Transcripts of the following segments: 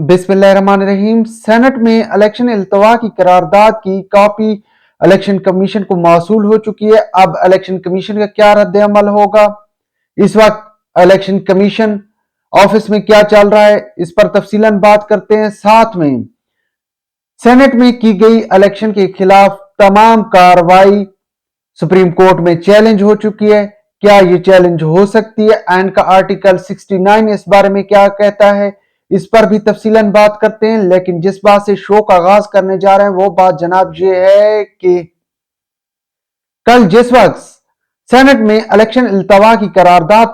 बिस्मिल्लाहिर्रहमानिर्रहीम। सेनेट में इलेक्शन इल्तवा की करारदाद की कॉपी इलेक्शन कमीशन को मौसूल हो चुकी है। अब इलेक्शन कमीशन का क्या रद्द अमल होगा, इस वक्त इलेक्शन कमीशन ऑफिस में क्या चल रहा है, इस पर तफसीलन बात करते हैं। साथ में सेनेट में की गई इलेक्शन के खिलाफ तमाम कार्रवाई सुप्रीम कोर्ट में चैलेंज हो चुकी है। क्या ये चैलेंज हो सकती है? एंड का आर्टिकल 69 इस बारे में क्या कहता है, इस पर भी तफसीलन बात करते हैं। लेकिन जिस बात से शो का आगाज करने जा रहे हैं वो बात जनाब ये है कि कल जिस वक्त सेनेट में इलेक्शन इल्तवा की करारदाद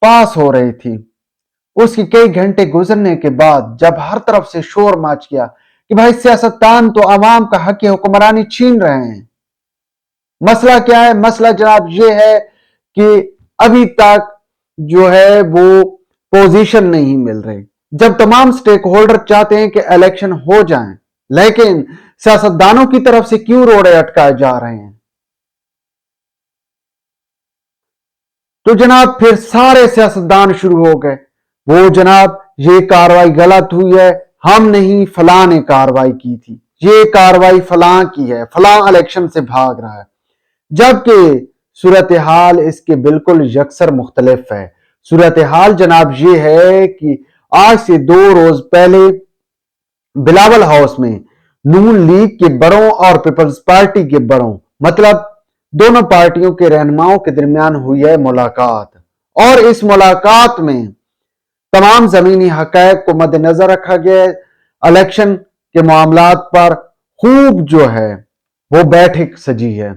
पास हो रही थी, उसके कई घंटे गुजरने के बाद जब हर तरफ से शोर मच गया कि भाई सियासतदान तो अवाम का हक हुक्मरानी छीन रहे हैं। मसला क्या है? मसला जनाब ये है कि अभी तक जो है वो पोजीशन नहीं मिल रही। जब तमाम स्टेक होल्डर चाहते हैं कि इलेक्शन हो जाएं, लेकिन सियासतदानों की तरफ से क्यों रोड़े अटकाए जा रहे हैं? तो जनाब फिर सारे सियासतदान शुरू हो गए, वो जनाब ये कार्रवाई गलत हुई है, हम नहीं फलां ने कार्रवाई की थी, ये कार्रवाई फलां की है, फलां इलेक्शन से भाग रहा है। जबकि सूरत हाल इसके बिल्कुल यकसर मुख्तलिफ है। सूरत हाल जनाब ये है कि आज से 2 रोज पहले बिलावल हाउस में नून लीग के बड़ों और पीपल्स पार्टी के बड़ों, मतलब दोनों पार्टियों के रहनुमाओं के दरमियान हुई है मुलाकात। और इस मुलाकात में तमाम जमीनी हकायक को मद्देनजर रखा गया है। इलेक्शन के मामलात पर खूब जो है वो बैठक सजी है।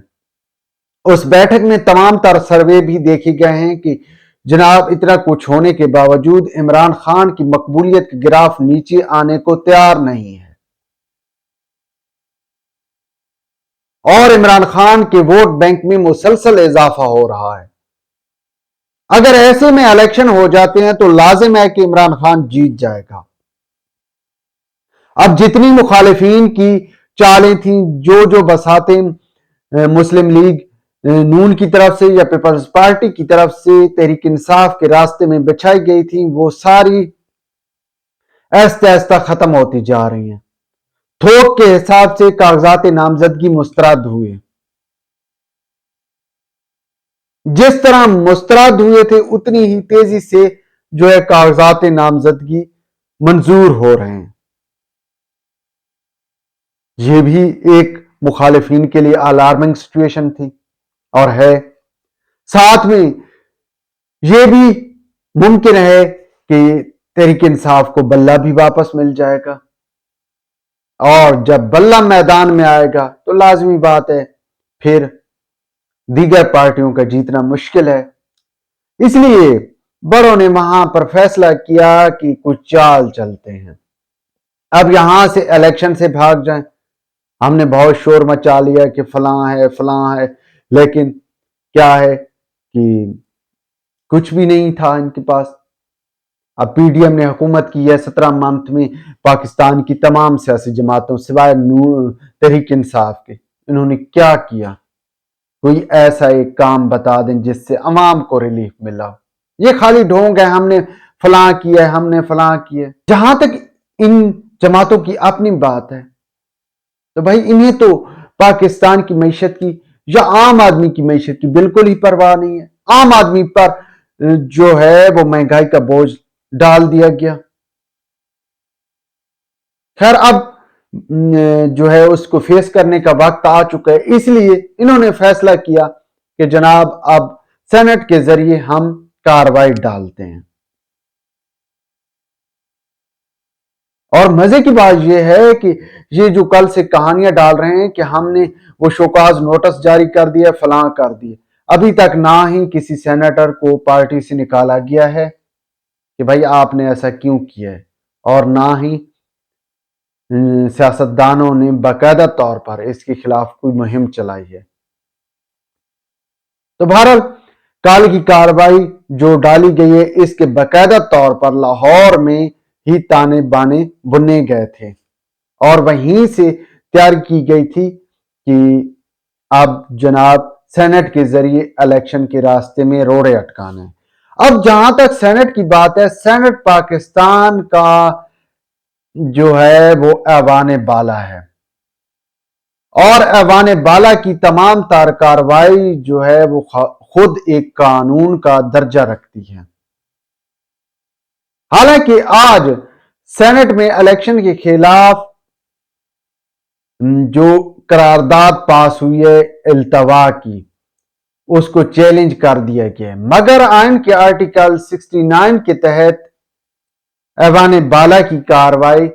उस बैठक में तमाम तर सर्वे भी देखे गए हैं कि जनाब इतना कुछ होने के बावजूद इमरान खान की मकबूलियत के ग्राफ नीचे आने को तैयार नहीं है और इमरान खान के वोट बैंक में मुसलसल इजाफा हो रहा है। अगर ऐसे में इलेक्शन हो जाते हैं तो लाजिम है कि इमरान खान जीत जाएगा। अब जितनी मुखालिफिन की चालें थी, जो बसातें मुस्लिम लीग नून की तरफ से या पीपल्स पार्टी की तरफ से तहरीक इंसाफ के रास्ते में बिछाई गई थी, वो सारी आहिस्ता आहिस्ता खत्म होती जा रही हैं। थोक के हिसाब से कागजात नामजदगी मुस्तरद हुए, जिस तरह मुस्तरद हुए थे उतनी ही तेजी से जो है कागजात नामजदगी मंजूर हो रहे हैं। यह भी एक मुखालिफिन के लिए अलार्मिंग सिचुएशन थी और है। साथ में यह भी मुमकिन है कि तहरीक इंसाफ को बल्ला भी वापस मिल जाएगा और जब बल्ला मैदान में आएगा तो लाजमी बात है फिर दीगर पार्टियों का जीतना मुश्किल है। इसलिए बड़ों ने वहां पर फैसला किया कि कुछ चाल चलते हैं, अब यहां से इलेक्शन से भाग जाएं। हमने बहुत शोर मचा लिया कि फलां है, लेकिन क्या है कि कुछ भी नहीं था इनके पास। अब पीडीएम ने हुकूमत की है 17 मंथ में पाकिस्तान की तमाम सियासी जमातों सिवाय तहरीक इंसाफ के। इन्होंने क्या किया? कोई ऐसा एक काम बता दें जिससे अवाम को रिलीफ मिला। ये खाली ढोंग है, हमने फलां किया है, हमने फलां किया है। जहां तक इन जमातों की अपनी बात है तो भाई इन्हें तो पाकिस्तान की मैशत की या आम आदमी की मैशत की बिल्कुल ही परवाह नहीं है। आम आदमी पर जो है वो महंगाई का बोझ डाल दिया गया। खैर अब जो है उसको फेस करने का वक्त आ चुका है, इसलिए इन्होंने फैसला किया कि जनाब अब सेनेट के जरिए हम कार्रवाई डालते हैं। और मजे की बात यह है कि ये जो कल से कहानियां डाल रहे हैं कि हमने वो शोकाज नोटिस जारी कर दिया, फलां कर दिए, अभी तक ना ही किसी सेनेटर को पार्टी से निकाला गया है कि भाई आपने ऐसा क्यों किया है, और ना ही सियासतदानों ने बाकायदा तौर पर इसके खिलाफ कोई मुहिम चलाई है। तो बहरहाल कल की कार्रवाई जो डाली गई है इसके बाकायदा तौर पर लाहौर में ही ताने बाने बुने गए थे और वहीं से तैयार की गई थी कि अब जनाब सेनेट के जरिए इलेक्शन के रास्ते में रोड़े अटकाना है। अब जहां तक सेनेट की बात है, सेनेट पाकिस्तान का جو ہے وہ ایوان بالا ہے، اور ایوان بالا کی تمام تر کارروائی جو ہے وہ خود ایک قانون کا درجہ رکھتی ہے۔ حالانکہ آج سینٹ میں الیکشن کے خلاف جو قرارداد پاس ہوئی ہے التوا کی، اس کو چیلنج کر دیا گیا ہے، مگر آئین کے آرٹیکل 69 کے تحت ایوان بالا کی کارروائی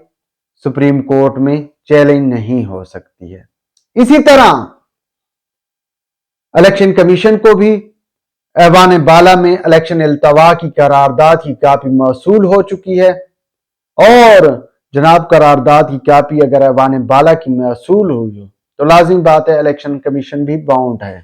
سپریم کورٹ میں چیلنج نہیں ہو سکتی ہے۔ اسی طرح الیکشن کمیشن کو بھی ایوان بالا میں الیکشن التوا کی قرارداد کی کاپی موصول ہو چکی ہے، اور جناب قرارداد کی کاپی اگر ایوان بالا کی موصول ہوئی ہو تو لازم بات ہے الیکشن کمیشن بھی باؤنڈ ہے۔